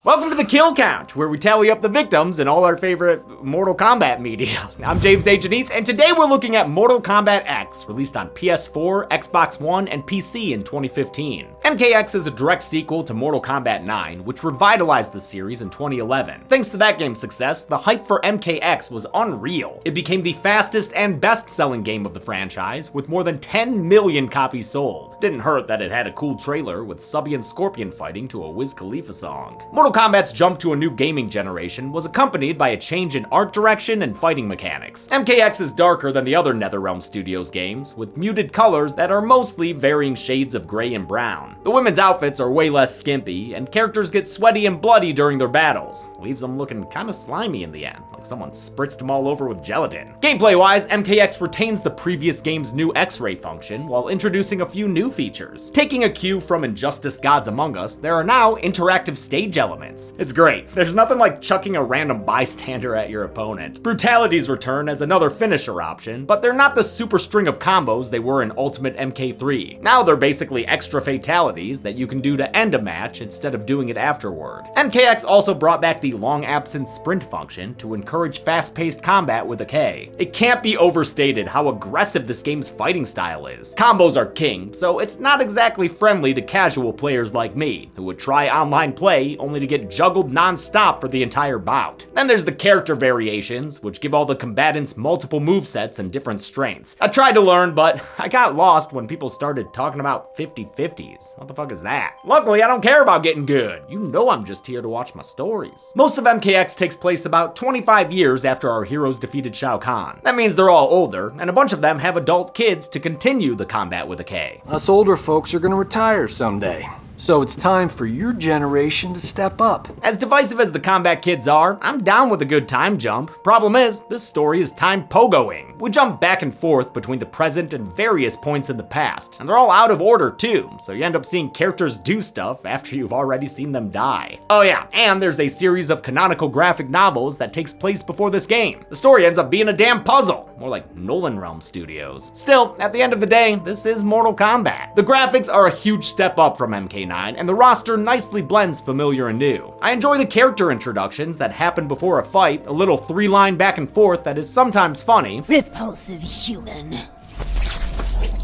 Welcome to the Kill Count, where we tally up the victims in all our favorite Mortal Kombat media. I'm James A. Janice, and today we're looking at Mortal Kombat X, released on PS4, Xbox One, and PC in 2015. MKX is a direct sequel to Mortal Kombat 9, which revitalized the series in 2011. Thanks to that game's success, the hype for MKX was unreal. It became the fastest and best-selling game of the franchise, with more than 10 million copies sold. Didn't hurt that it had a cool trailer with Subby and Scorpion fighting to a Wiz Khalifa song. Mortal Kombat's jump to a new gaming generation was accompanied by a change in art direction and fighting mechanics. MKX is darker than the other NetherRealm Studios games, with muted colors that are mostly varying shades of gray and brown. The women's outfits are way less skimpy, and characters get sweaty and bloody during their battles. Leaves them looking kinda slimy in the end, like someone spritzed them all over with gelatin. Gameplay-wise, MKX retains the previous game's new X-ray function while introducing a few new features. Taking a cue from Injustice Gods Among Us, there are now interactive stage elements. It's great. There's nothing like chucking a random bystander at your opponent. Brutalities return as another finisher option, but they're not the super string of combos they were in Ultimate MK3. Now they're basically extra fatalities that you can do to end a match instead of doing it afterward. MKX also brought back the long absence sprint function to encourage fast-paced combat with a K. It can't be overstated how aggressive this game's fighting style is. Combos are king, so it's not exactly friendly to casual players like me, who would try online play only to get juggled non-stop for the entire bout. Then there's the character variations, which give all the combatants multiple movesets and different strengths. I tried to learn, but I got lost when people started talking about 50-50s. What the fuck is that? Luckily, I don't care about getting good. You know I'm just here to watch my stories. Most of MKX takes place about 25 years after our heroes defeated Shao Kahn. That means they're all older, and a bunch of them have adult kids to continue the combat with a K. Us older folks are gonna retire someday. So it's time for your generation to step up. As divisive as the combat kids are, I'm down with a good time jump. Problem is, this story is time pogoing. We jump back and forth between the present and various points in the past, and they're all out of order too, so you end up seeing characters do stuff after you've already seen them die. Oh yeah, and there's a series of canonical graphic novels that takes place before this game. The story ends up being a damn puzzle, more like NetherRealm Studios. Still, at the end of the day, this is Mortal Kombat. The graphics are a huge step up from MK9, and the roster nicely blends familiar and new. I enjoy the character introductions that happen before a fight, a little three-line back and forth that is sometimes funny. Repulsive human.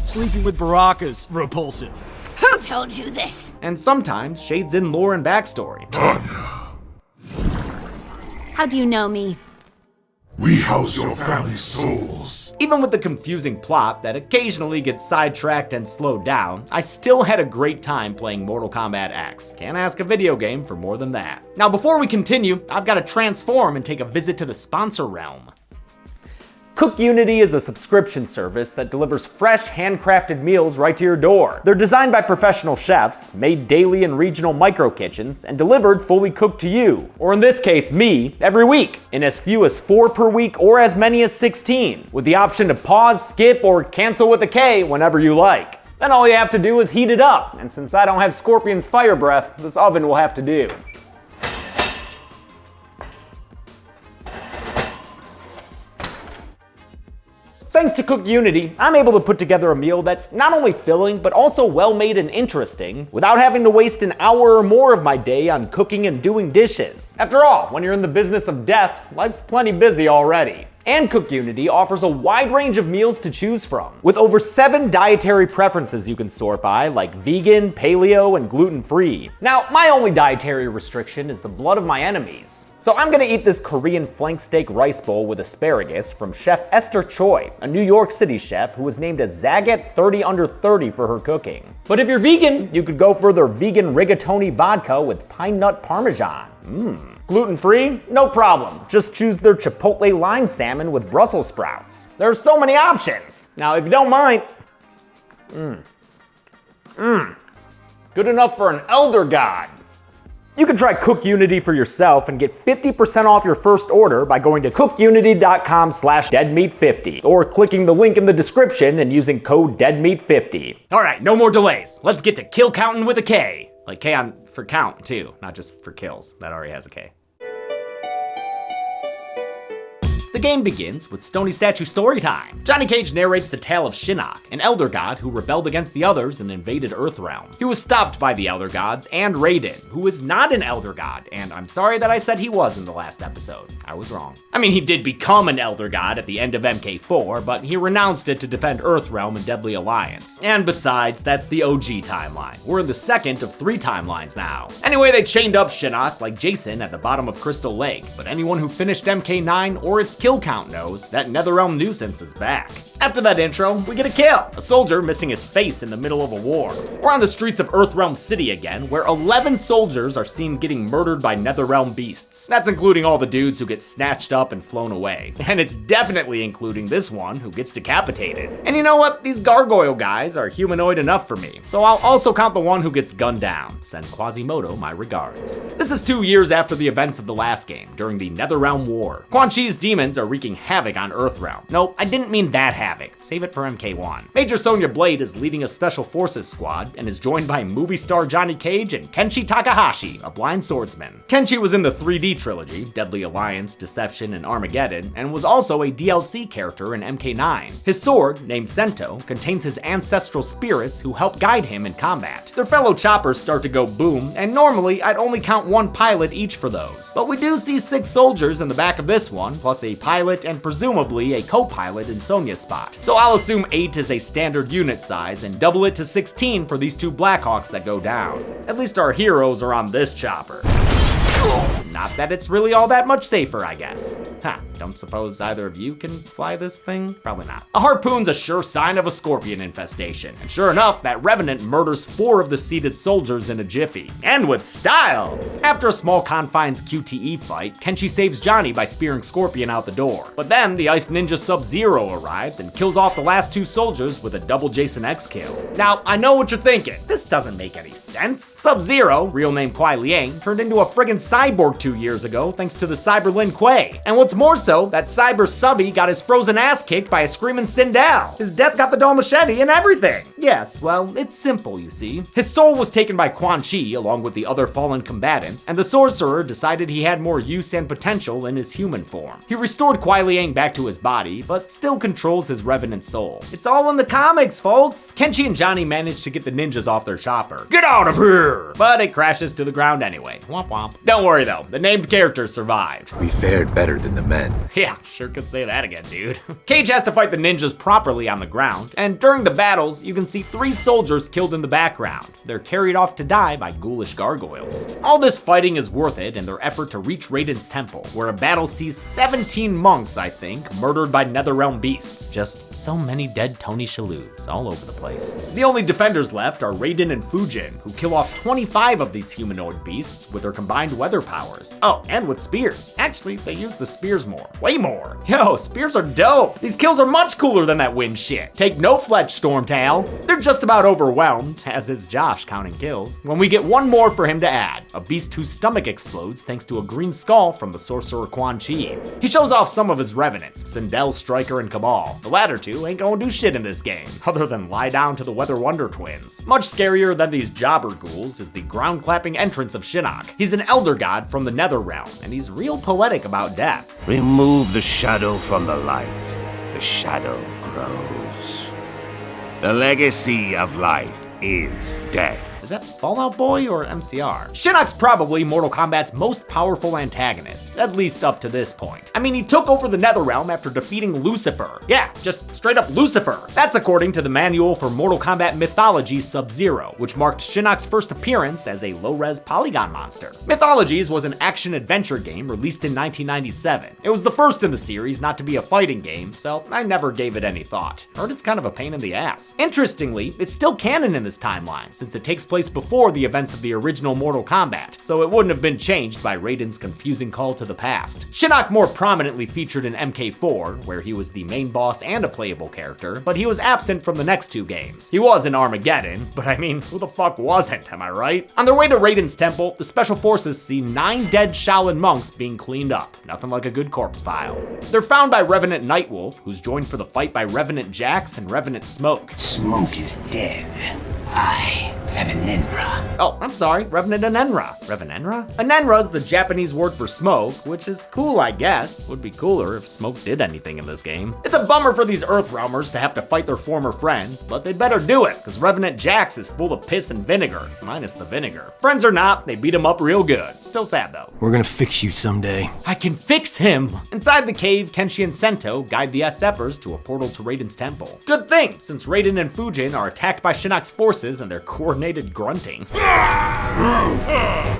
Sleeping with Baraka's repulsive. Who told you this? And sometimes shades in lore and backstory. How do you know me? We house your family's souls. Even with the confusing plot that occasionally gets sidetracked and slowed down, I still had a great time playing Mortal Kombat X. Can't ask a video game for more than that. Now before we continue, I've got to transform and take a visit to the sponsor realm. Cook Unity is a subscription service that delivers fresh, handcrafted meals right to your door. They're designed by professional chefs, made daily in regional micro kitchens, and delivered fully cooked to you, or in this case, me, every week, in as few as 4 per week or as many as 16, with the option to pause, skip, or cancel with a K whenever you like. Then all you have to do is heat it up, and since I don't have Scorpion's fire breath, this oven will have to do. Thanks to Cook Unity, I'm able to put together a meal that's not only filling, but also well-made and interesting, without having to waste an hour or more of my day on cooking and doing dishes. After all, when you're in the business of death, life's plenty busy already. And Cook Unity offers a wide range of meals to choose from, with over 7 dietary preferences you can sort by, like vegan, paleo, and gluten-free. Now, my only dietary restriction is the blood of my enemies. So I'm gonna eat this Korean flank steak rice bowl with asparagus from Chef ESTHER Choi, a New York City chef who was named a Zagat 30 under 30 for her cooking. But if you're vegan, you could go for their vegan rigatoni vodka with pine nut parmesan. Gluten-free? No problem. Just choose their chipotle lime salmon with Brussels sprouts. There are so many options. Now, if you don't mind, good enough for an elder god. You can try Cook Unity for yourself and get 50% off your first order by going to cookunity.com/deadmeat50 or clicking the link in the description and using code deadmeat50. All right, no more delays. Let's get to kill counting with a K. Like K on for count too, not just for kills. That already has a K. The game begins with Stony Statue story time. Johnny Cage narrates the tale of Shinnok, an Elder God who rebelled against the others and invaded Earthrealm. He was stopped by the Elder Gods and Raiden, who is not an Elder God, and I'm sorry that I said he was in the last episode. I was wrong. I mean, he did become an Elder God at the end of MK4, but he renounced it to defend Earthrealm and Deadly Alliance. And besides, that's the OG timeline. We're in the second of 3 timelines now. Anyway, they chained up Shinnok like Jason at the bottom of Crystal Lake, but anyone who finished MK9 or its kill count knows that NETHERREALM nuisance is back. After that intro, we get a kill, a soldier missing his face in the middle of a war. We're on the streets of Earthrealm City again, where 11 soldiers are seen getting murdered by NETHERREALM beasts. That's including all the dudes who get snatched up and flown away. And it's definitely including this one who gets decapitated. And you know what? These gargoyle guys are humanoid enough for me, so I'll also count the one who gets gunned down. Send Quasimodo my regards. This is 2 years after the events of the last game, during the NETHERREALM War. Quan Chi's demons are wreaking havoc on Earthrealm. Nope, I didn't mean that havoc. Save it for MK1. Major Sonya Blade is leading a special forces squad and is joined by movie star Johnny Cage and Kenshi Takahashi, a blind swordsman. Kenshi was in the 3D trilogy, Deadly Alliance, Deception, and Armageddon, and was also a DLC character in MK9. His sword, named Sento, contains his ancestral spirits who help guide him in combat. Their fellow choppers start to go boom, and normally I'd only count 1 pilot each for those. But we do see 6 soldiers in the back of this one, plus a pilot and presumably a co-pilot in Sonya's spot. So I'll assume 8 is a standard unit size and double it to 16 for these 2 Blackhawks that go down. At least our heroes are on this chopper. Not that it's really all that much safer, I guess. Don't suppose either of you can fly this thing? Probably not. A harpoon's a sure sign of a scorpion infestation, and sure enough, that Revenant murders 4 of the seated soldiers in a jiffy. And with style! After a small confines QTE fight, Kenshi saves Johnny by spearing Scorpion out the door. But then, the Ice Ninja Sub-Zero arrives and kills off the last 2 soldiers with a double Jason X kill. Now, I know what you're thinking. This doesn't make any sense. Sub-Zero, real name Kuai Liang, turned into a friggin' cyborg 2 years ago thanks to the Cyber Lin Kuei. And what's more so, that Cyber Subby got his frozen ass kicked by a screaming Sindel. His death got the dull machete and everything. Yes, well, it's simple, you see. His soul was taken by Quan Chi along with the other fallen combatants, and the sorcerer decided he had more use and potential in his human form. He restored Kuai Liang back to his body, but still controls his revenant soul. It's all in the comics, folks. Kenshi and Johnny managed to get the ninjas off their chopper. Get out of here! But it crashes to the ground anyway. Womp womp. Don't worry though, the named characters survived. We fared better than the men. Yeah, sure could say that again, dude. Cage has to fight the ninjas properly on the ground, and during the battles, you can see 3 soldiers killed in the background. They're carried off to die by ghoulish gargoyles. All this fighting is worth it in their effort to reach Raiden's temple, where a battle sees 17 monks, I think, murdered by NETHERREALM beasts. Just so many dead Tony Shalhoubs all over the place. The only defenders left are Raiden and Fujin, who kill off 25 of these humanoid beasts with their combined weather powers. Oh, and with spears. Actually, they use the spears more. Way more. Yo, spears are dope. These kills are much cooler than that wind shit. Take no Fletch, Stormtail. They're just about overwhelmed, as is Josh counting kills, when we get one more for him to add. A beast whose stomach explodes thanks to a green skull from the sorcerer Quan Chi. He shows off some of his revenants, Sindel, Striker, and Cabal. The latter 2 ain't gonna do shit in this game, other than lie down to the Weather Wonder twins. Much scarier than these jobber ghouls is the ground-clapping entrance of Shinnok. He's an elder god from the NETHERREALM, and he's real poetic about death. Remove the shadow from the light. The shadow grows. The legacy of life is death. Is that Fallout Boy or MCR? Shinnok's probably Mortal Kombat's most powerful antagonist, at least up to this point. I mean, he took over the NETHERREALM after defeating Lucifer. Yeah, just straight up Lucifer. That's according to the manual for Mortal Kombat Mythology Sub-Zero, which marked Shinnok's first appearance as a low-res polygon monster. Mythologies was an action-adventure game released in 1997. It was the first in the series not to be a fighting game, so I never gave it any thought. Heard it's kind of a pain in the ass. Interestingly, it's still canon in this timeline, since it takes place before the events of the original Mortal Kombat, so it wouldn't have been changed by Raiden's confusing call to the past. Shinnok more prominently featured in MK4, where he was the main boss and a playable character, but he was absent from the next 2 games. He was in Armageddon, but I mean, who the fuck wasn't, am I right? On their way to Raiden's temple, the special forces see 9 dead Shaolin monks being cleaned up. Nothing like a good corpse pile. They're found by Revenant Nightwolf, who's joined for the fight by Revenant Jax and Revenant Smoke. Smoke is dead. I am an Ninra. Oh, I'm sorry, Revenant Anenra. Revenenra? Anenra's the Japanese word for smoke, which is cool, I guess. Would be cooler if smoke did anything in this game. It's a bummer for these Earthrealmers to have to fight their former friends, but they'd better do it, because Revenant Jax is full of piss and vinegar, minus the vinegar. Friends or not, they beat him up real good. Still sad though. We're gonna fix you someday. I can fix him! Inside the cave, Kenshi and Sento guide the SFers to a portal to Raiden's temple. Good thing, since Raiden and Fujin are attacked by Shinnok's forces and their coordinated grunting.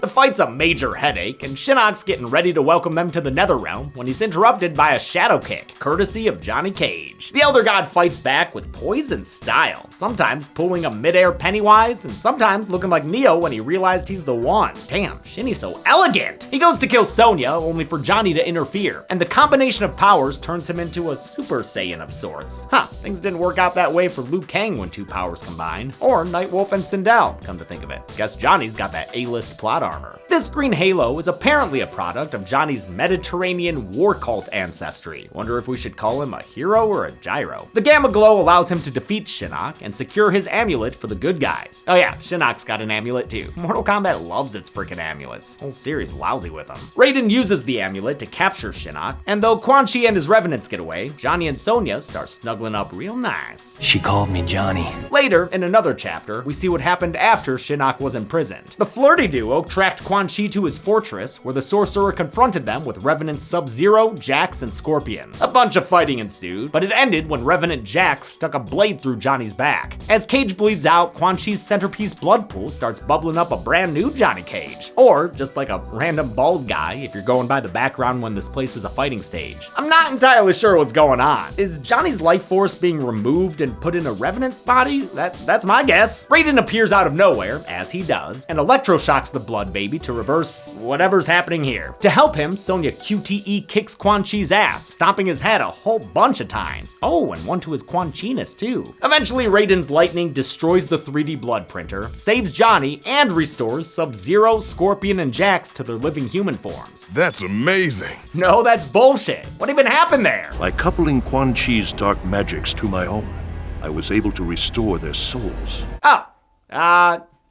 The fight's a major headache, and Shinnok's getting ready to welcome them to the NETHERREALM when he's interrupted by a shadow kick, courtesy of Johnny Cage. The Elder God fights back with poise and style, sometimes pulling a mid-air Pennywise, and sometimes looking like Neo when he realized he's the one. Damn, Shinny's so elegant! He goes to kill Sonya, only for Johnny to interfere, and the combination of powers turns him into a Super Saiyan of sorts. Huh, things didn't work out that way for Liu Kang when two powers combined, or Nightwolf and Sindel, come to think of it. Guess Johnny's got that A-list plot armor. This green halo is apparently a product of Johnny's Mediterranean war cult ancestry. Wonder if we should call him a hero or a gyro. The gamma glow allows him to defeat Shinnok and secure his amulet for the good guys. Oh yeah, Shinnok's got an amulet too. Mortal Kombat loves its freaking amulets. Whole series lousy with them. Raiden uses the amulet to capture Shinnok, and though Quan Chi and his revenants get away, Johnny and Sonya start snuggling up real nice. She called me Johnny. Later, in another chapter, we see what happened after Shinnok was imprisoned. The flirty duo tracked Quan Chi to his fortress, where the sorcerer confronted them with Revenant Sub-Zero, Jax, and Scorpion. A bunch of fighting ensued, but it ended when Revenant Jax stuck a blade through Johnny's back. As Cage bleeds out, Quan Chi's centerpiece blood pool starts bubbling up a brand new Johnny Cage. Or just like a random bald guy, if you're going by the background when this place is a fighting stage. I'm not entirely sure what's going on. Is Johnny's life force being removed and put in a Revenant body? That's my guess. Raiden appears out of nowhere, as he does, and electroshocks the blood baby to reverse whatever's happening here. To help him, Sonya QTE kicks Quan Chi's ass, stomping his head a whole bunch of times. Oh, and one to his Quan Chi-ness too. Eventually, Raiden's lightning destroys the 3D blood printer, saves Johnny, and restores Sub-Zero, Scorpion, and Jax to their living human forms. That's amazing. No, that's bullshit. What even happened there? By coupling Quan Chi's dark magics to my own, I was able to restore their souls. Oh,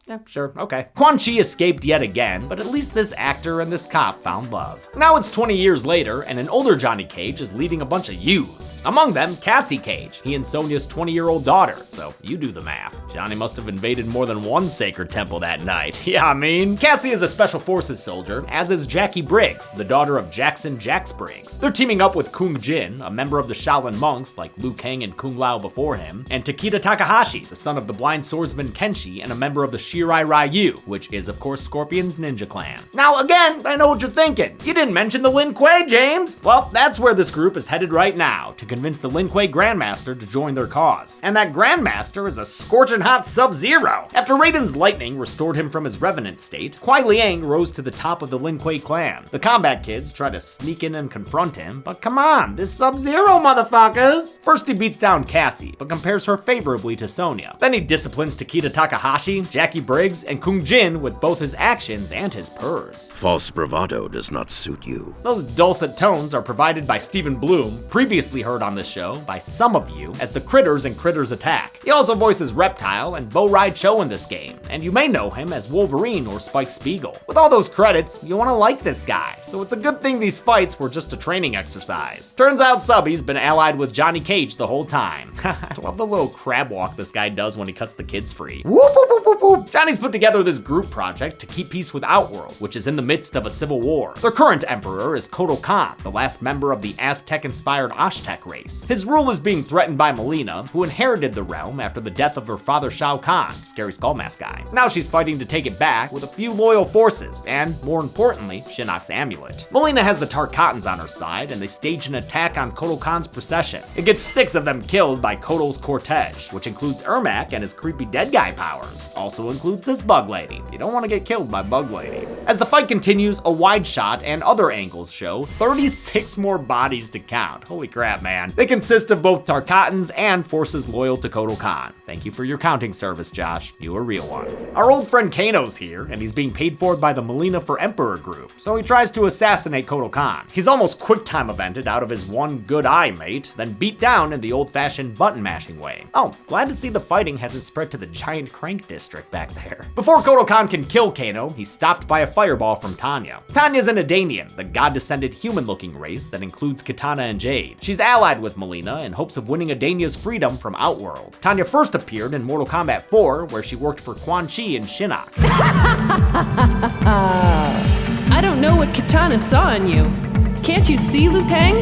yeah, sure, okay. Quan Chi escaped yet again, but at least this actor and this cop found love. Now it's 20 years later, and an older Johnny Cage is leading a bunch of youths. Among them, Cassie Cage, he and Sonya's 20-year-old daughter, so you do the math. Johnny must have invaded more than one sacred temple that night. Yeah, I mean. Cassie is a Special Forces soldier, as is Jackie Briggs, the daughter of Jackson Jax Briggs. They're teaming up with Kung Jin, a member of the Shaolin monks like Liu Kang and Kung Lao before him, and Takeda Takahashi, the son of the blind swordsman Kenshi and a member of the Shirai Ryu, which is of course Scorpion's ninja clan. Now again, I know what you're thinking. You didn't mention the Lin Kuei, James. Well, that's where this group is headed right now, to convince the Lin Kuei Grandmaster to join their cause. And that Grandmaster is a scorching hot Sub-Zero. After Raiden's lightning restored him from his revenant state, Kuai Liang rose to the top of the Lin Kuei clan. The combat kids try to sneak in and confront him, but come on, this Sub-Zero motherfuckers! First he beats down Cassie, but compares her favorably to Sonya. Then he disciplines Takeda Takahashi, Jackie Briggs, and Kung Jin with both his actions and his purrs. False bravado does not suit you. Those dulcet tones are provided by Stephen Bloom, previously heard on this show by some of you as the Critters in Critters Attack. He also voices Reptile and Bo Rai Cho in this game, and you may know him as Wolverine or Spike Spiegel. With all those credits, you want to like this guy, so it's a good thing these fights were just a training exercise. Turns out Subby's been allied with Johnny Cage the whole time. I love the little crab walk this guy does when he cuts the kids free. Whoop, whoop, whoop, whoop, whoop. Johnny's put together this group project to keep peace with Outworld, which is in the midst of a civil war. Their current emperor is Kotal Khan, the last member of the Aztec-inspired Aztec race. His rule is being threatened by Melina, who inherited the realm after the death of her father Shao Kahn, scary skull mask guy. Now she's fighting to take it back with a few loyal forces, and more importantly, Shinnok's amulet. Melina has the Tarkatans on her side, and they stage an attack on Kotal Khan's procession. It gets 6 of them killed by Kotal's cortege, which includes Ermac and his creepy dead guy powers. Also includes this bug lady. You don't want to get killed by Bug Lady. As the fight continues, a wide shot and other angles show 36 more bodies to count. Holy crap, man. They consist of both Tarkatans and forces loyal to Kotal Khan. Thank you for your counting service, Josh. You a real one. Our old friend Kano's here, and he's being paid for by the Melina for Emperor group, so he tries to assassinate Kotal Khan. He's almost quick time evented out of his one good eye mate, then beat down in the old-fashioned button mashing way. Oh, glad to see the fighting hasn't spread to the giant crank district back there. Before Kotal-Kahn can kill Kano, he's stopped by a fireball from Tanya. Tanya's an Adanian, the god-descended human-looking race that includes Kitana and Jade. She's allied with Mileena in hopes of winning Adania's freedom from Outworld. Tanya first appeared in Mortal Kombat 4, where she worked for Quan Chi and Shinnok. I don't know what Kitana saw in you. Can't you see, Liu Kang?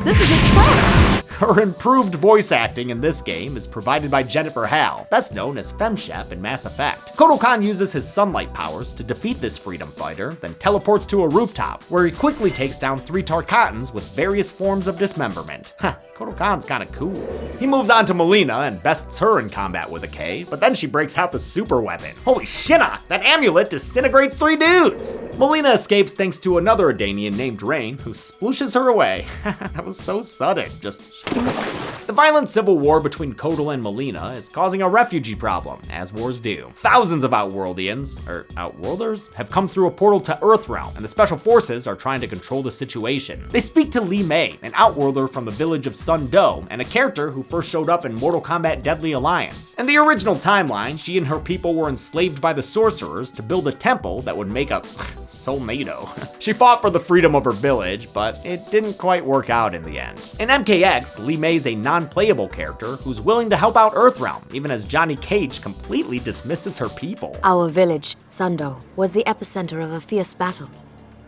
This is a trap! Her improved voice acting in this game is provided by Jennifer Hale, best known as FemShep in Mass Effect. Kotal-Kahn uses his sunlight powers to defeat this freedom fighter, then teleports to a rooftop, where he quickly takes down 3 Tarkatans with various forms of dismemberment. Kotal-Kahn's kinda cool. He moves on to Mileena and bests her in combat with a K, but then she breaks out the super weapon. Holy shit, that amulet disintegrates 3 dudes! Mileena escapes thanks to another Adanian named Rain, who splooshes her away. That was so sudden, just... The violent civil war between Kotal and Mileena is causing a refugee problem, as wars do. Thousands of Outworldians, or Outworlders, have come through a portal to Earthrealm, and the Special Forces are trying to control the situation. They speak to Li Mei, an Outworlder from the village of Sun Do, and a character who first showed up in Mortal Kombat Deadly Alliance. In the original timeline, she and her people were enslaved by the sorcerers to build a temple that would make a soulmate-o. She fought for the freedom of her village, but it didn't quite work out in the end. In MKX, Li Mei's a non-playable character who's willing to help out Earthrealm, even as Johnny Cage completely dismisses her people. Our village, Sundo, was the epicenter of a fierce battle.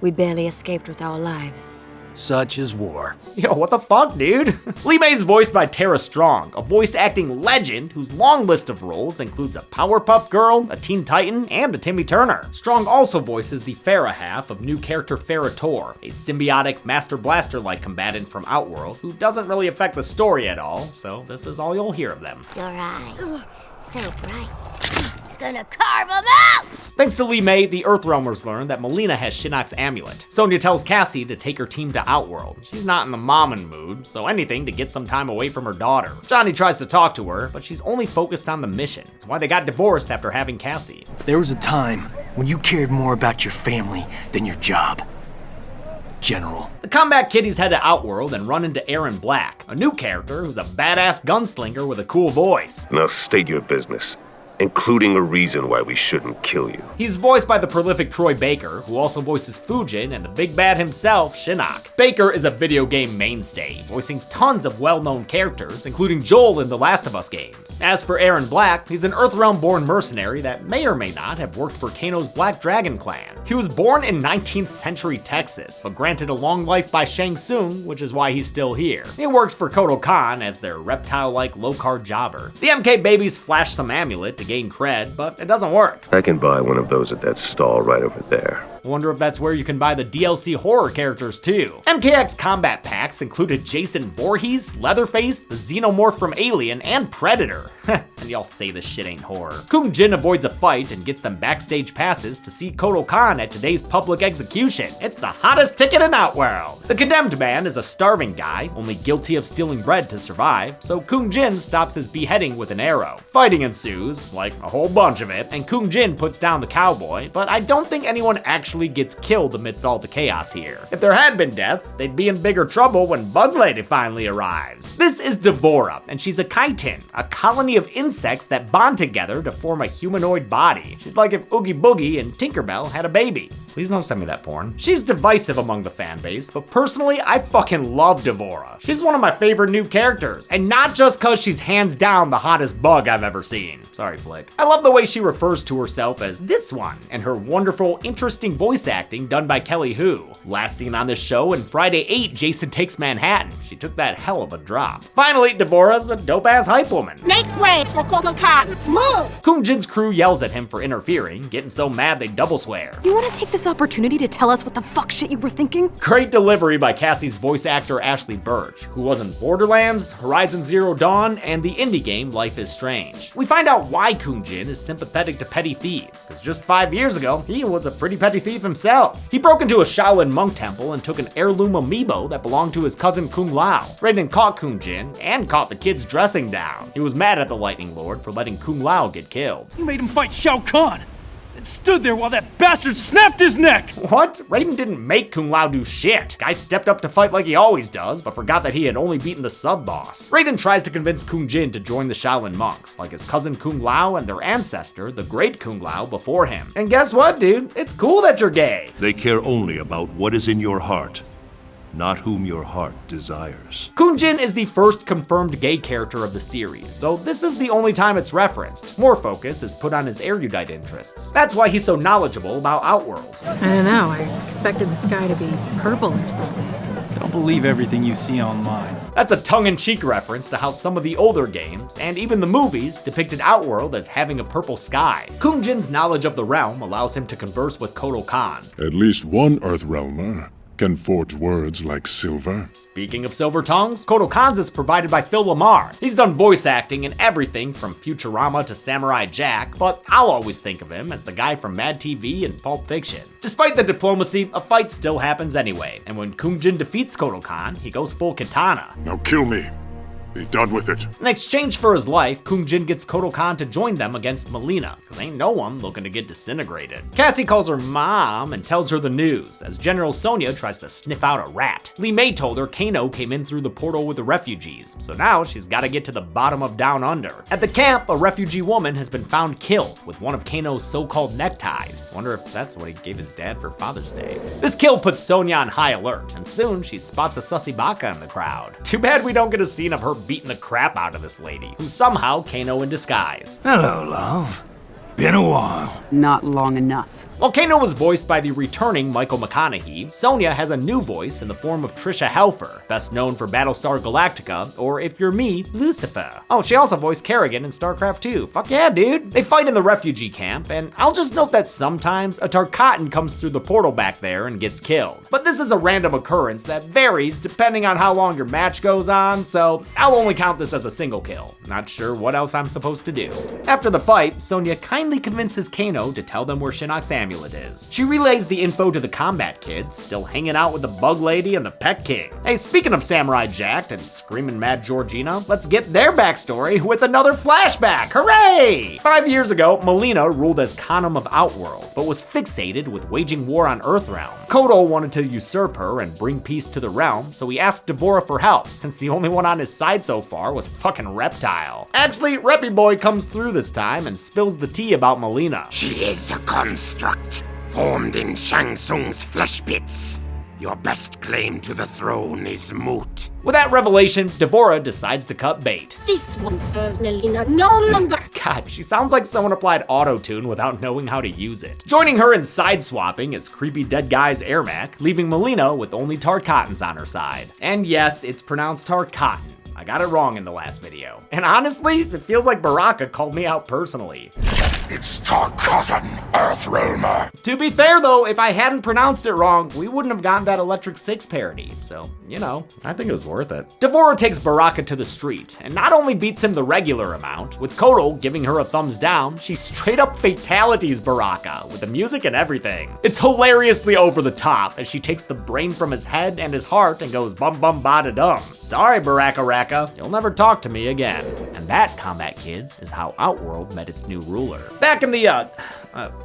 We barely escaped with our lives. Such is war. Yo, what the fuck, dude? Li Mei's voiced by Tara Strong, a voice acting legend whose long list of roles includes a Powerpuff Girl, a Teen Titan, and a Timmy Turner. Strong also voices the Farah half of new character Farah Tor, a symbiotic Master Blaster-like combatant from Outworld who doesn't really affect the story at all, so this is all you'll hear of them. Your eyes, so bright. Gonna carve them out! Thanks to Li Mei, the Earthrealmers learn that Mileena has Shinnok's amulet. Sonya tells Cassie to take her team to Outworld. She's not in the mommin' mood, so anything to get some time away from her daughter. Johnny tries to talk to her, but she's only focused on the mission. It's why they got divorced after having Cassie. There was a time when you cared more about your family than your job. General. The combat kiddies head to Outworld and run into Aaron Black, a new character who's a badass gunslinger with a cool voice. Now state your business, including a reason why we shouldn't kill you. He's voiced by the prolific Troy Baker, who also voices Fujin and the big bad himself, Shinnok. Baker is a video game mainstay, voicing tons of well-known characters, including Joel in the Last of Us games. As for Aaron Black, he's an Earthrealm-born mercenary that may or may not have worked for Kano's Black Dragon clan. He was born in 19th century Texas, but granted a long life by Shang Tsung, which is why he's still here. He works for Kotal-Kahn as their reptile-like low-card jobber. The MK babies flash some amulet to gain cred, but it doesn't work. I can buy one of those at that stall right over there. Wonder if that's where you can buy the DLC horror characters too. MKX combat packs included Jason Voorhees, Leatherface, the Xenomorph from Alien, and Predator. And y'all say this shit ain't horror. Kung Jin avoids a fight and gets them backstage passes to see Kotal-Kahn at today's public execution. It's the hottest ticket in Outworld. The condemned man is a starving guy, only guilty of stealing bread to survive, so Kung Jin stops his beheading with an arrow. Fighting ensues, like a whole bunch of it, and Kung Jin puts down the cowboy, but I don't think anyone actually gets killed amidst all the chaos here. If there had been deaths, they'd be in bigger trouble when Bug Lady finally arrives. This is Devora, and she's a chitin, a colony of insects that bond together to form a humanoid body. She's like if Oogie Boogie and Tinkerbell had a baby. Please don't send me that porn. She's divisive among the fan base, but personally, I fucking love Devora. She's one of my favorite new characters, and not just cause she's hands down the hottest bug I've ever seen. Sorry, Flick. I love the way she refers to herself as this one, and her wonderful, interesting voice acting done by Kelly Hu. Last seen on this show in Friday 8, Jason Takes Manhattan. She took that hell of a drop. Finally, Devora's a dope-ass hype woman. Make way for Kotal-Kahn! Move! Kung Jin's crew yells at him for interfering, getting so mad they double swear. You wanna take this opportunity to tell us what the fuck shit you were thinking? Great delivery by Cassie's voice actor Ashley Birch, who was in Borderlands, Horizon Zero Dawn, and the indie game Life is Strange. We find out why Kung Jin is sympathetic to petty thieves, because just 5 years ago, he was a pretty petty thief himself. He broke into a Shaolin monk temple and took an heirloom amiibo that belonged to his cousin Kung Lao. Raiden caught Kung Jin and caught the kid's dressing down. He was mad at the Lightning Lord for letting Kung Lao get killed. You made him fight Shao Kahn. and stood there while that bastard snapped his neck! What? Raiden didn't make Kung Lao do shit. Guy stepped up to fight like he always does, but forgot that he had only beaten the sub-boss. Raiden tries to convince Kung Jin to join the Shaolin monks, like his cousin Kung Lao and their ancestor, the great Kung Lao, before him. And guess what, dude? It's cool that you're gay. They care only about what is in your heart, not whom your heart desires. Kung Jin is the first confirmed gay character of the series, so this is the only time it's referenced. More focus is put on his erudite interests. That's why he's so knowledgeable about Outworld. I don't know, I expected the sky to be purple or something. Don't believe everything you see online. That's a tongue-in-cheek reference to how some of the older games, and even the movies, depicted Outworld as having a purple sky. Kung Jin's knowledge of the realm allows him to converse with Kotal Khan. At least one Earthrealmer can forge words like silver. Speaking of silver tongues, Kotal Khan's is provided by Phil Lamar. He's done voice acting in everything from Futurama to Samurai Jack, but I'll always think of him as the guy from Mad TV and Pulp Fiction. Despite the diplomacy, a fight still happens anyway, and when Kung Jin defeats Kotal Khan, he goes full katana. Now kill me. Be done with it. In exchange for his life, Kung Jin gets Kotal Khan to join them against Mileena, cause ain't no one looking to get disintegrated. Cassie calls her mom and tells her the news, as General Sonya tries to sniff out a rat. Li Mei told her Kano came in through the portal with the refugees, so now she's gotta get to the bottom of Down Under. At the camp, a refugee woman has been found killed with one of Kano's so-called neckties. Wonder if that's what he gave his dad for Father's Day. This kill puts Sonya on high alert, and soon she spots a sussy baka in the crowd. Too bad we don't get a scene of her beating the crap out of this lady, who's somehow Kano in disguise. Hello, love. Been a while. Not long enough. While Kano was voiced by the returning Michael McConaughey, Sonya has a new voice in the form of Trisha Helfer, best known for Battlestar Galactica, or if you're me, Lucifer. Oh, she also voiced Kerrigan in StarCraft 2. Fuck yeah, dude. They fight in the refugee camp, and I'll just note that sometimes a Tarkatan comes through the portal back there and gets killed. But this is a random occurrence that varies depending on how long your match goes on, so I'll only count this as a single kill. Not sure what else I'm supposed to do. After the fight, Sonya kindly convinces Kano to tell them where Shinnok's amulet is. She relays the info to the combat kids, still hanging out with the Bug Lady and the Peck King. Hey, speaking of Samurai Jack and Screamin' Mad Georgina, let's get their backstory with another flashback. Hooray! 5 years ago, Mileena ruled as Khanum of Outworld, but was fixated with waging war on Earthrealm. Kotal wanted to usurp her and bring peace to the realm, so he asked D'Vorah for help, since the only one on his side so far was fucking Reptile. Actually, Reppy Boy comes through this time and spills the tea about Mileena. She is a construct, formed in Shang Tsung's flesh pits. Your best claim to the throne is moot. With that revelation, D'Vorah decides to cut bait. This one serves Mileena no longer. God, she sounds like someone applied auto-tune without knowing how to use it. Joining her in side-swapping is creepy dead guy's Ermac, leaving Mileena with only Tarkatans on her side. And yes, it's pronounced Tarkatan. I got it wrong in the last video. And honestly, it feels like Baraka called me out personally. It's Tarkatan, Earthrealmer. To be fair though, if I hadn't pronounced it wrong, we wouldn't have gotten that Electric 6 parody. So, you know, I think it was worth it. D'Vorah takes Baraka to the street, and not only beats him the regular amount, with Kotal giving her a thumbs down, she straight up fatalities Baraka, with the music and everything. It's hilariously over the top, as she takes the brain from his head and his heart and goes bum bum ba da dum. Sorry Baraka Raka, you'll never talk to me again. And that, combat kids, is how Outworld met its new ruler. Back in the,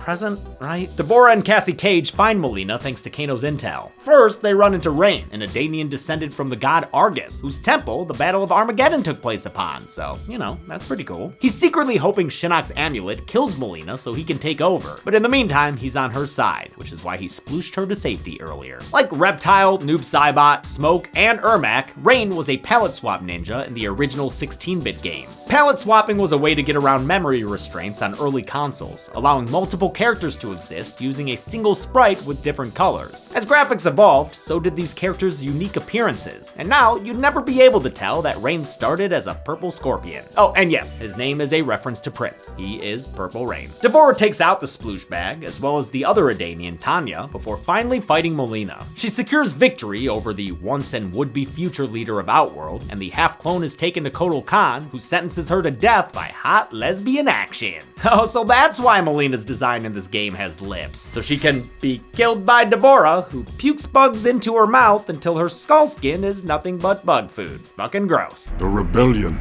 present, right? D'Vorah and Cassie Cage find Mileena thanks to Kano's intel. First, they run into Rain, an Edanian descended from the god Argus, whose temple the Battle of Armageddon took place upon, so, you know, that's pretty cool. He's secretly hoping Shinnok's amulet kills Mileena so he can take over, but in the meantime, he's on her side, which is why he splooshed her to safety earlier. Like Reptile, Noob Saibot, Smoke, and Ermac, Rain was a palette swap ninja in the original 16-bit games. Palette swapping was a way to get around memory restraints on early consoles, allowing multiple characters to exist using a single sprite with different colors. As graphics evolved, so did these characters' unique appearances, and now you'd never be able to tell that Rain started as a purple scorpion. Oh, and yes, his name is a reference to Prince. He is Purple Rain. D'Vorah takes out the sploosh bag, as well as the other Edanian, Tanya, before finally fighting Mileena. She secures victory over the once and would-be future leader of Outworld, and the half-clone is taken to Kotal Khan, who sentences her to death by hot lesbian action. Oh, so that's why Mileena's design in this game has lips, so she can be killed by D'Vorah, who pukes bugs into her mouth until her skull skin is nothing but bug food. Fucking gross. The rebellion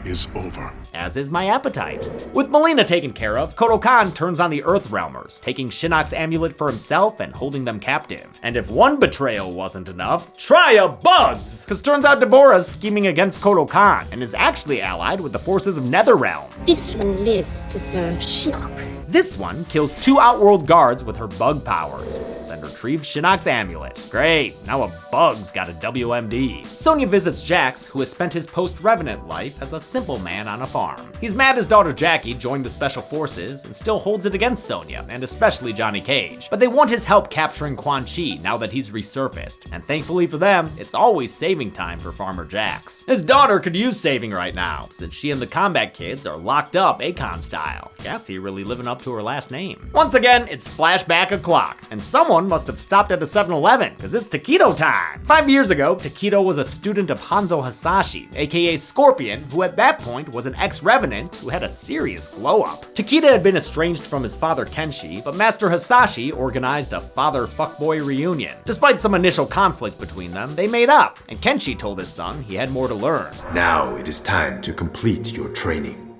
is over. As is my appetite. With Melina taken care of, Kotal Khan turns on the Earthrealmers, taking Shinnok's amulet for himself and holding them captive. And if one betrayal wasn't enough, try a bugs! Cause turns out Devora's scheming against Kotal Khan and is actually allied with the forces of NETHERREALM. This one lives to serve Shinnok. This one kills 2 Outworld guards with her bug powers, then retrieves Shinnok's amulet. Great, now a bug's got a WMD. Sonya visits Jax, who has spent his post-Revenant life as a simple man on a farm. He's mad his daughter Jackie joined the Special Forces and still holds it against Sonya, and especially Johnny Cage. But they want his help capturing Quan Chi now that he's resurfaced, and thankfully for them, it's always saving time for Farmer Jax. His daughter could use saving right now, since she and the combat kids are locked up Akon style. Cassie really living up to her last name. Once again, it's flashback o'clock, and someone must have stopped at a 7-Eleven, cause it's taquito time. 5 years ago, Taquito was a student of Hanzo Hasashi, aka Scorpion, who at that point was an ex-Revenant who had a serious glow-up. Taquito had been estranged from his father Kenshi, but Master Hasashi organized a father-fuckboy reunion. Despite some initial conflict between them, they made up, and Kenshi told his son he had more to learn. Now it is time to complete your training.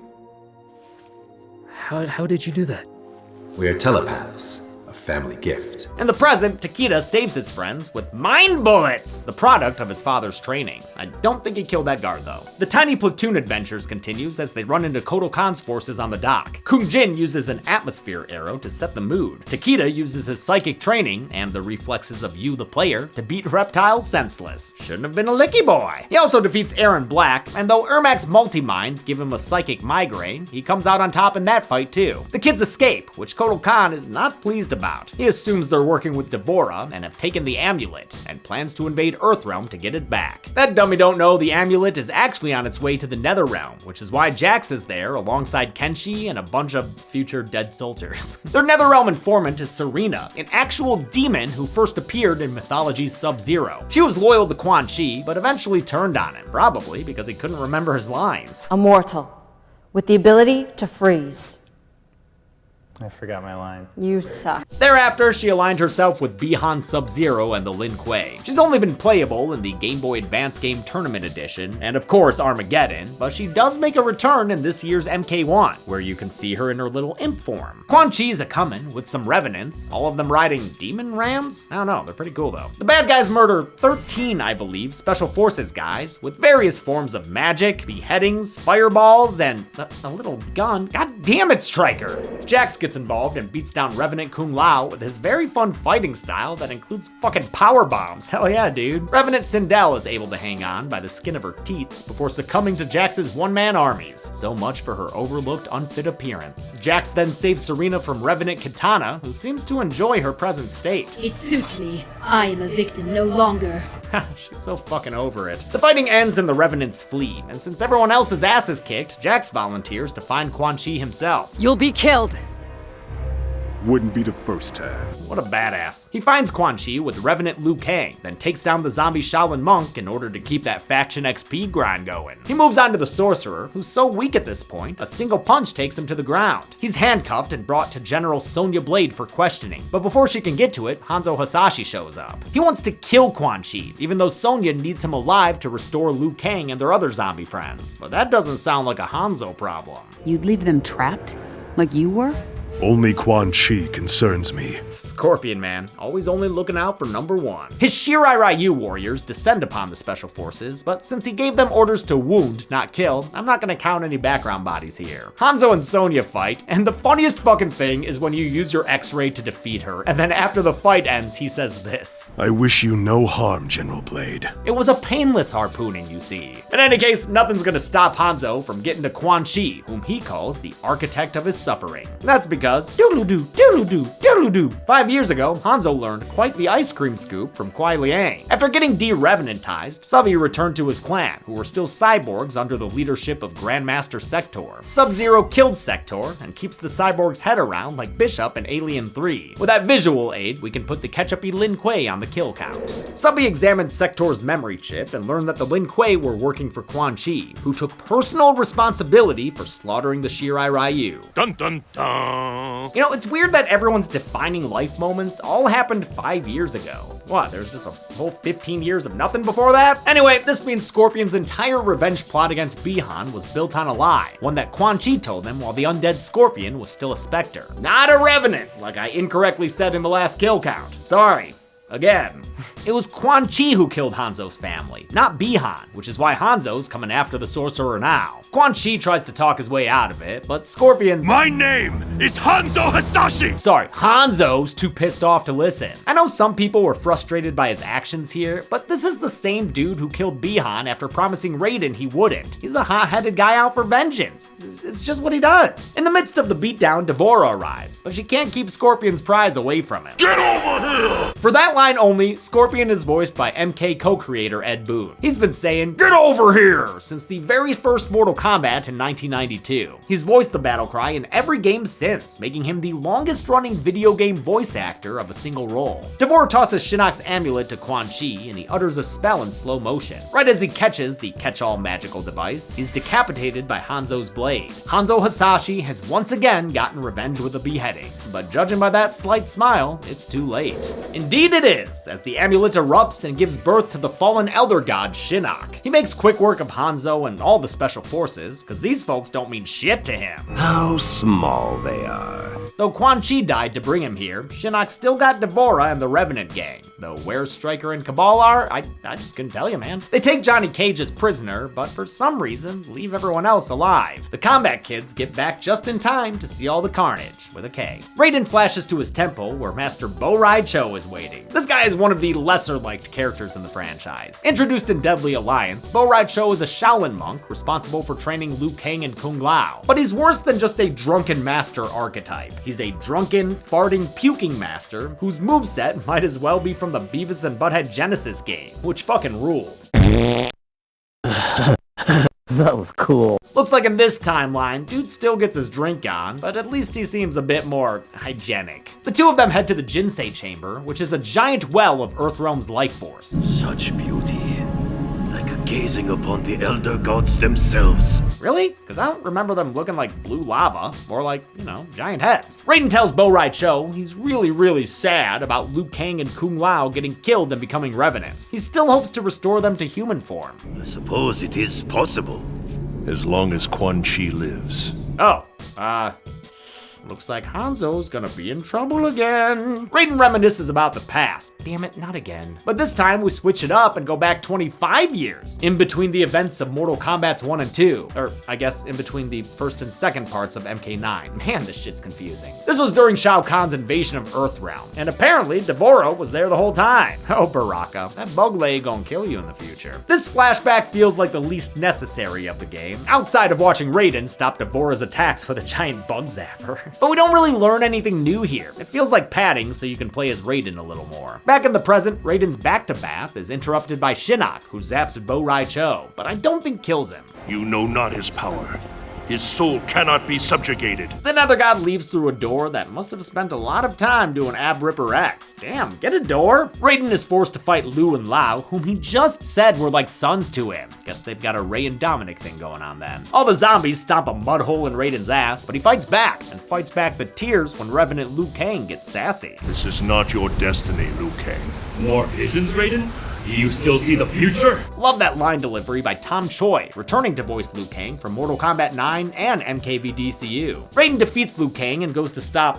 How did you do that? We are telepaths, a family gift. In the present, Takeda saves his friends with mind bullets, the product of his father's training. I don't think he killed that guard though. The tiny platoon adventures continues as they run into Kotal Khan's forces on the dock. Kung Jin uses an atmosphere arrow to set the mood. Takeda uses his psychic training and the reflexes of you, the player, to beat reptiles senseless. Shouldn't have been a licky boy. He also defeats Aaron Black, and though Ermac's multi-minds give him a psychic migraine, he comes out on top in that fight too. The kids escape, which Kotal Khan is not pleased about. He assumes they're working with Devora and have taken the amulet, and plans to invade Earthrealm to get it back. That dummy don't know the amulet is actually on its way to the NETHERREALM, which is why Jax is there alongside Kenshi and a bunch of future dead soldiers. Their NETHERREALM informant is Serena, an actual demon who first appeared in mythology's Sub-Zero. She was loyal to Quan Chi, but eventually turned on him, probably because he couldn't remember his lines. A mortal, with the ability to freeze. I forgot my line. You suck. Thereafter, she aligned herself with Bihan Sub-Zero and the Lin Kuei. She's only been playable in the Game Boy Advance Game Tournament Edition, and of course Armageddon, but she does make a return in this year's MK1, where you can see her in her little imp form. Quan Chi's a-comin' with some revenants, all of them riding demon rams? I don't know, they're pretty cool though. The bad guys murder 13, I believe, Special Forces guys, with various forms of magic, beheadings, fireballs, and a little gun. God damn it, Stryker! Jax gets involved and beats down Revenant Kung Lao with his very fun fighting style that includes fucking power bombs. Hell yeah, dude. Revenant Sindel is able to hang on by the skin of her teats before succumbing to Jax's one-man armies. So much for her overlooked, unfit appearance. Jax then saves Serena from Revenant Katana, who seems to enjoy her present state. It suits me. I am a victim no longer. She's so fucking over it. The fighting ends and the Revenants flee, and since everyone else's ass is kicked, Jax volunteers to find Quan Chi himself. You'll be killed. Wouldn't be the first time. What a badass. He finds Quan Chi with Revenant Liu Kang, then takes down the zombie Shaolin monk in order to keep that faction XP grind going. He moves on to the sorcerer, who's so weak at this point, a single punch takes him to the ground. He's handcuffed and brought to General Sonya Blade for questioning, but before she can get to it, Hanzo Hasashi shows up. He wants to kill Quan Chi, even though Sonya needs him alive to restore Liu Kang and their other zombie friends. But that doesn't sound like a Hanzo problem. You'd leave them trapped? Like you were? Only Quan Chi concerns me. Scorpion man, always only looking out for number one. His Shirai Ryu warriors descend upon the Special Forces, but since he gave them orders to wound, not kill, I'm not gonna count any background bodies here. Hanzo and Sonya fight, and the funniest fucking thing is when you use your X-ray to defeat her, and then after the fight ends, he says this. I wish you no harm, General Blade. It was a painless harpooning, you see. In any case, nothing's gonna stop Hanzo from getting to Quan Chi, whom he calls the architect of his suffering. That's because doodle-doo, doodle-doo, doodle-doo. 5 years ago, Hanzo learned quite the ice cream scoop from Kuai Liang. After getting de-revenantized, Subby returned to his clan, who were still cyborgs under the leadership of Grandmaster Sector. Sub-Zero killed Sector and keeps the cyborg's head around like Bishop in Alien 3. With that visual aid, we can put the ketchup-y Lin Kuei on the kill count. Subby examined Sector's memory chip and learned that the Lin Kuei were working for Quan Chi, who took personal responsibility for slaughtering the Shirai Ryu. Dun dun dun. You know, it's weird that everyone's defining life moments all happened 5 years ago. What, there's just a whole 15 years of nothing before that? Anyway, this means Scorpion's entire revenge plot against Bi-Han was built on a lie, one that Quan Chi told him while the undead Scorpion was still a specter. Not a revenant, like I incorrectly said in the last kill count. Sorry. Again. It was Quan Chi who killed Hanzo's family, not Bi-Han, which is why Hanzo's coming after the sorcerer now. Quan Chi tries to talk his way out of it, but Scorpion's— My name is Hanzo Hasashi! Sorry, Hanzo's too pissed off to listen. I know some people were frustrated by his actions here, but this is the same dude who killed Bi-Han after promising Raiden he wouldn't. He's a hot-headed guy out for vengeance. It's just what he does. In the midst of the beatdown, D'Vorah arrives, but she can't keep Scorpion's prize away from him. Get over here! For that line only, Scorpion is voiced by MK co-creator Ed Boon. He's been saying, "Get over here!" since the very first Mortal Kombat in 1992. He's voiced the battle cry in every game since, making him the longest running video game voice actor of a single role. D'Vorah tosses Shinnok's amulet to Quan Chi and he utters a spell in slow motion. Right as he catches the catch-all magical device, he's decapitated by Hanzo's blade. Hanzo Hasashi has once again gotten revenge with a beheading, but judging by that slight smile, it's too late. Indeed it is, as the amulet erupts and gives birth to the fallen elder god Shinnok. He makes quick work of Hanzo and all the special forces, because these folks don't mean shit to him. How small they are. Though Quan Chi died to bring him here, Shinnok still got D'Vorah and the Revenant gang. Though where Stryker and Cabal are, I just couldn't tell you, man. They take Johnny Cage as prisoner, but for some reason, leave everyone else alive. The combat kids get back just in time to see all the carnage, with a K. Raiden flashes to his temple, where Master Bo Rai Cho is waiting. This guy is one of the lesser-liked characters in the franchise. Introduced in Deadly Alliance, Bo Rai Cho is a Shaolin monk responsible for training Liu Kang and Kung Lao. But he's worse than just a drunken master archetype. He's a drunken, farting, puking master whose moveset might as well be from the Beavis and Butthead Genesis game, which fucking ruled. That was cool. Looks like in this timeline, dude still gets his drink on, but at least he seems a bit more hygienic. The two of them head to the Jinsei Chamber, which is a giant well of Earthrealm's life force. Such beauty, like gazing upon the elder gods themselves. Really? Because I don't remember them looking like blue lava, more like, you know, giant heads. Raiden tells Bo Rai Cho he's really sad about Liu Kang and Kung Lao getting killed and becoming revenants. He still hopes to restore them to human form. I suppose it is possible. As long as Quan Chi lives. Oh, looks like Hanzo's gonna be in trouble again. Raiden reminisces about the past. Damn it, not again. But this time we switch it up and go back 25 years, in between the events of Mortal Kombat's 1 and 2. Or, I guess, in between the first and second parts of MK9. Man, this shit's confusing. This was during Shao Kahn's invasion of Earthrealm, and apparently D'Vorah was there the whole time. Oh, Baraka, that bug leg gonna kill you in the future. This flashback feels like the least necessary of the game, outside of watching Raiden stop D'Vorah's attacks with a giant bug zapper. But we don't really learn anything new here. It feels like padding so you can play as Raiden a little more. Back in the present, Raiden's back to bath is interrupted by Shinnok, who zaps Bo Rai Cho, but I don't think kills him. You know not his power. His soul cannot be subjugated. The Nether God leaves through a door that must have spent a lot of time doing Ab Ripper X. Damn, get a door. Raiden is forced to fight Liu and Lao, whom he just said were like sons to him. Guess they've got a Ray and Dominic thing going on then. All the zombies stomp a mud hole in Raiden's ass, but he fights back, and fights back the tears when Revenant Liu Kang gets sassy. This is not your destiny, Liu Kang. More visions, Raiden? Do you still see the future? Love that line delivery by Tom Choi, returning to voice Liu Kang from Mortal Kombat 9 and MKVDCU. Raiden defeats Liu Kang and goes to stop,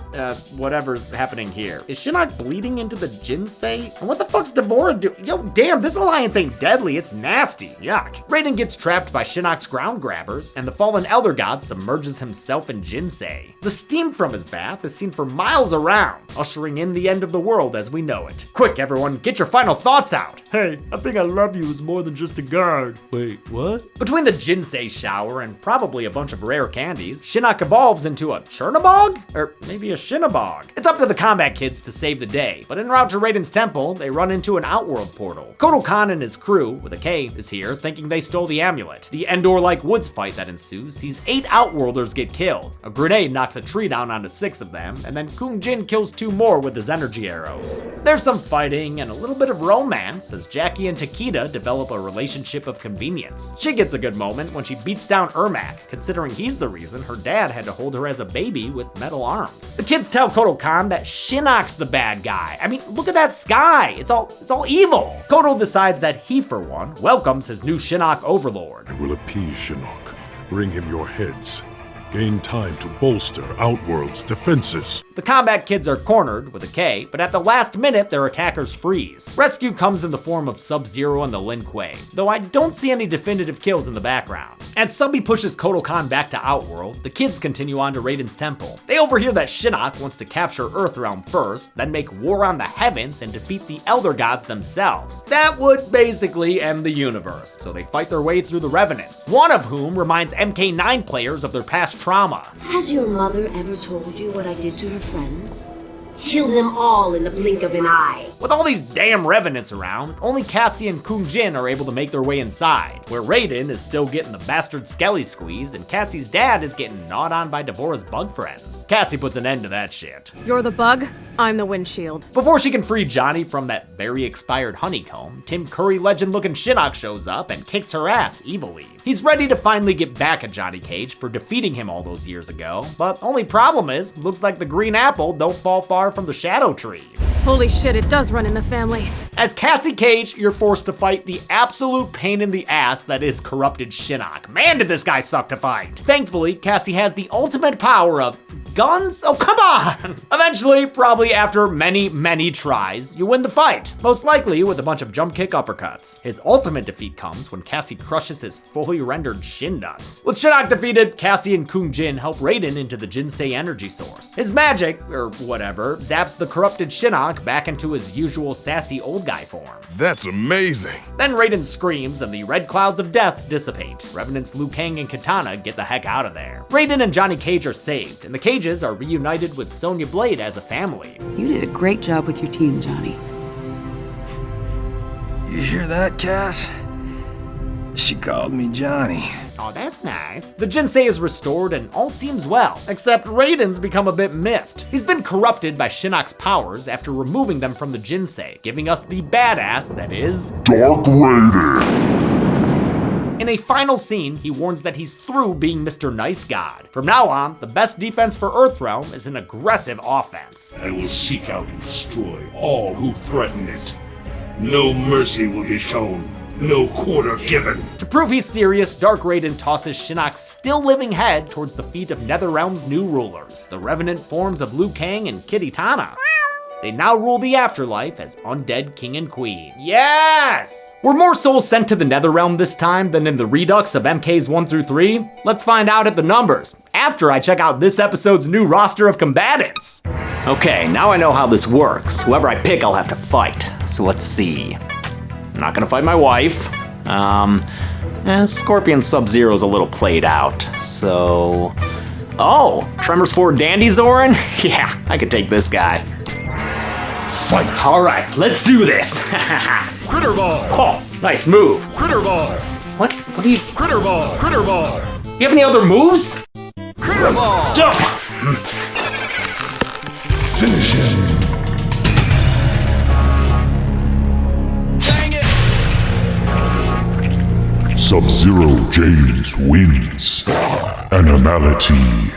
whatever's happening here. Is Shinnok bleeding into the Jinsei? And what the fuck's D'Vorah do? Yo, damn, this alliance ain't deadly, it's nasty. Yuck. Raiden gets trapped by Shinnok's ground grabbers, and the fallen Elder God submerges himself in Jinsei. The steam from his bath is seen for miles around, ushering in the end of the world as we know it. Quick, everyone, get your final thoughts out. Hey, I think I love you is more than just a guard. Wait, what? Between the Jinsei shower and probably a bunch of rare candies, Shinnok evolves into a Chernabog? Or maybe a Shinnabog. It's up to the combat kids to save the day, but en route to Raiden's temple, they run into an Outworld portal. Kotal Khan and his crew, with a K, is here, thinking they stole the amulet. The Endor-like woods fight that ensues sees 8 Outworlders get killed. A grenade knocks a tree down onto 6 of them, and then Kung Jin kills 2 more with his energy arrows. There's some fighting and a little bit of romance as as Jackie and Takeda develop a relationship of convenience. She gets a good moment when she beats down Ermac, considering he's the reason her dad had to hold her as a baby with metal arms. The kids tell Kotal Khan that Shinnok's the bad guy. I mean, look at that sky. It's all evil. Kotal decides that he, for one, welcomes his new Shinnok overlord. I will appease Shinnok. Bring him your heads. Gain time to bolster Outworld's defenses. The combat kids are cornered, with a K, but at the last minute, their attackers freeze. Rescue comes in the form of Sub-Zero and the Lin Kuei, though I don't see any definitive kills in the background. As Subby pushes Kotal Khan back to Outworld, the kids continue on to Raiden's temple. They overhear that Shinnok wants to capture Earthrealm first, then make war on the heavens and defeat the Elder Gods themselves. That would basically end the universe, so they fight their way through the Revenants, one of whom reminds MK9 players of their past trauma. Has your mother ever told you what I did to her friends? Kill them all in the blink of an eye. With all these damn Revenants around, only Cassie and Kung Jin are able to make their way inside, where Raiden is still getting the bastard Skelly squeeze and Cassie's dad is getting gnawed on by Devorah's bug friends. Cassie puts an end to that shit. You're the bug, I'm the windshield. Before she can free Johnny from that very expired honeycomb, Tim Curry legend-looking Shinnok shows up and kicks her ass evilly. He's ready to finally get back at Johnny Cage for defeating him all those years ago, but only problem is, looks like the green apple don't fall far from the shadow tree. Holy shit, it does run in the family. As Cassie Cage, you're forced to fight the absolute pain in the ass that is corrupted Shinnok. Man, did this guy suck to fight. Thankfully, Cassie has the ultimate power of guns? Oh, come on! Eventually, probably after many tries, you win the fight. Most likely with a bunch of jump kick uppercuts. His ultimate defeat comes when Cassie crushes his fully rendered shin nuts. With Shinnok defeated, Cassie and Kung Jin help Raiden into the Jinsei energy source. His magic, or whatever, zaps the corrupted Shinnok back into his usual sassy old guy form. That's amazing. Then Raiden screams and the red clouds of death dissipate. Revenants Liu Kang and Kitana get the heck out of there. Raiden and Johnny Cage are saved, and the Cages are reunited with Sonya Blade as a family. You did a great job with your team, Johnny. You hear that, Cass? She called me Johnny. Oh, that's nice. The Jinsei is restored and all seems well, except Raiden's become a bit miffed. He's been corrupted by Shinnok's powers after removing them from the Jinsei, giving us the badass that is Dark Raiden. In a final scene, he warns that he's through being Mr. Nice God. From now on, the best defense for Earthrealm is an aggressive offense. I will seek out and destroy all who threaten it. No mercy will be shown. No quarter given. To prove he's serious, Dark Raiden tosses Shinnok's still living head towards the feet of NETHERREALM's new rulers, the revenant forms of Liu Kang and Kitana. They now rule the afterlife as undead king and queen. Yes! Were more souls sent to the NETHERREALM this time than in the Redux of MKs 1 through 3? Let's find out at the numbers, after I check out this episode's new roster of combatants. Okay, now I know how this works. Whoever I pick, I'll have to fight. So let's see. I'm not gonna fight my wife. Scorpion Sub-Zero's a little played out, so... Oh, Tremors 4 Dandy Zoran? Yeah, I could take this guy. Fight. All right, let's do this. Critter ball. Oh, nice move. Critter ball. What do you... Critter ball. Critter ball. You have any other moves? Critter ball. Jump. Finish him. Sub-Zero James wins. Animality.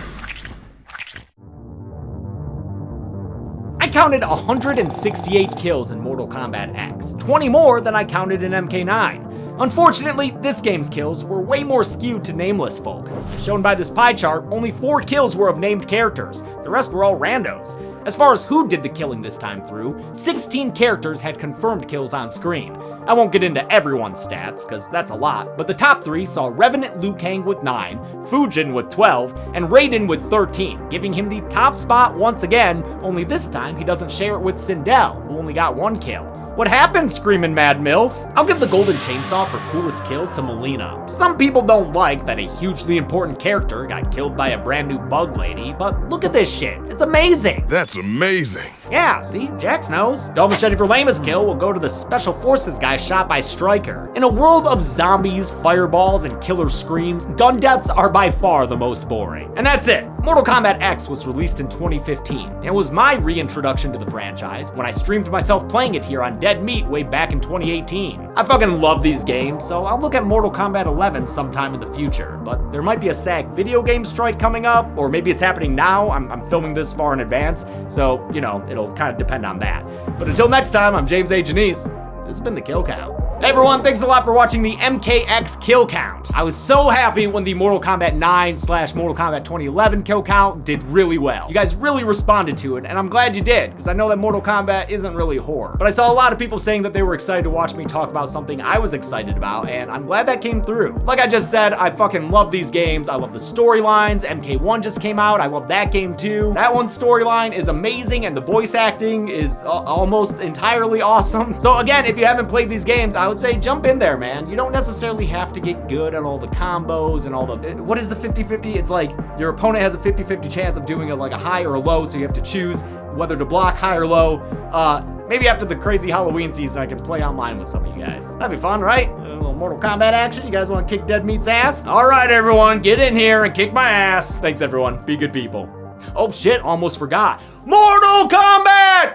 I counted 168 kills in Mortal Kombat X, 20 more than I counted in MK9. Unfortunately, this game's kills were way more skewed to nameless folk. As shown by this pie chart, only 4 kills were of named characters. The rest were all randos. As far as who did the killing this time through, 16 characters had confirmed kills on screen. I won't get into everyone's stats, cause that's a lot, but the top 3 saw Revenant Liu Kang with 9, Fujin with 12, and Raiden with 13, giving him the top spot once again, only this time he doesn't share it with Sindel, who only got 1 kill. What happened, Screamin' Mad MILF? I'll give the Golden Chainsaw for coolest kill to Melina. Some people don't like that a hugely important character got killed by a brand new bug lady, but look at this shit, it's amazing. That's amazing. Yeah, see, Jax knows. Double Machete for lamest kill will go to the Special Forces guy shot by Stryker. In a world of zombies, fireballs, and killer screams, gun deaths are by far the most boring. And that's it. Mortal Kombat X was released in 2015, and was my reintroduction to the franchise when I streamed myself playing it here on Dead Meat way back in 2018. I fucking love these games, so I'll look at Mortal Kombat 11 sometime in the future, but there might be a SAG video game strike coming up, or maybe it's happening now. I'm filming this far in advance, so, you know, it'll kind of depend on that. But until next time, I'm James A. Janice. This has been the Kill Count. Hey everyone, thanks a lot for watching the MKX Kill Count. I was so happy when the Mortal Kombat 9/Mortal Kombat 2011 Kill Count did really well. You guys really responded to it, and I'm glad you did, because I know that Mortal Kombat isn't really horror. But I saw a lot of people saying that they were excited to watch me talk about something I was excited about, and I'm glad that came through. Like I just said, I fucking love these games. I love the storylines. MK1 just came out. I love that game too. That one's storyline is amazing, and the voice acting is almost entirely awesome. So again, if you haven't played these games, I would say jump in there, man. You don't necessarily have to get good at all the combos and all the, what is the 50-50? It's like your opponent has a 50-50 chance of doing like a high or a low, so you have to choose whether to block high or low. Maybe after the crazy Halloween season, I can play online with some of you guys. That'd be fun, right? A little Mortal Kombat action. You guys want to kick Dead Meat's ass? All right, everyone, get in here and kick my ass. Thanks, everyone. Be good people. Oh shit, almost forgot. Mortal Kombat!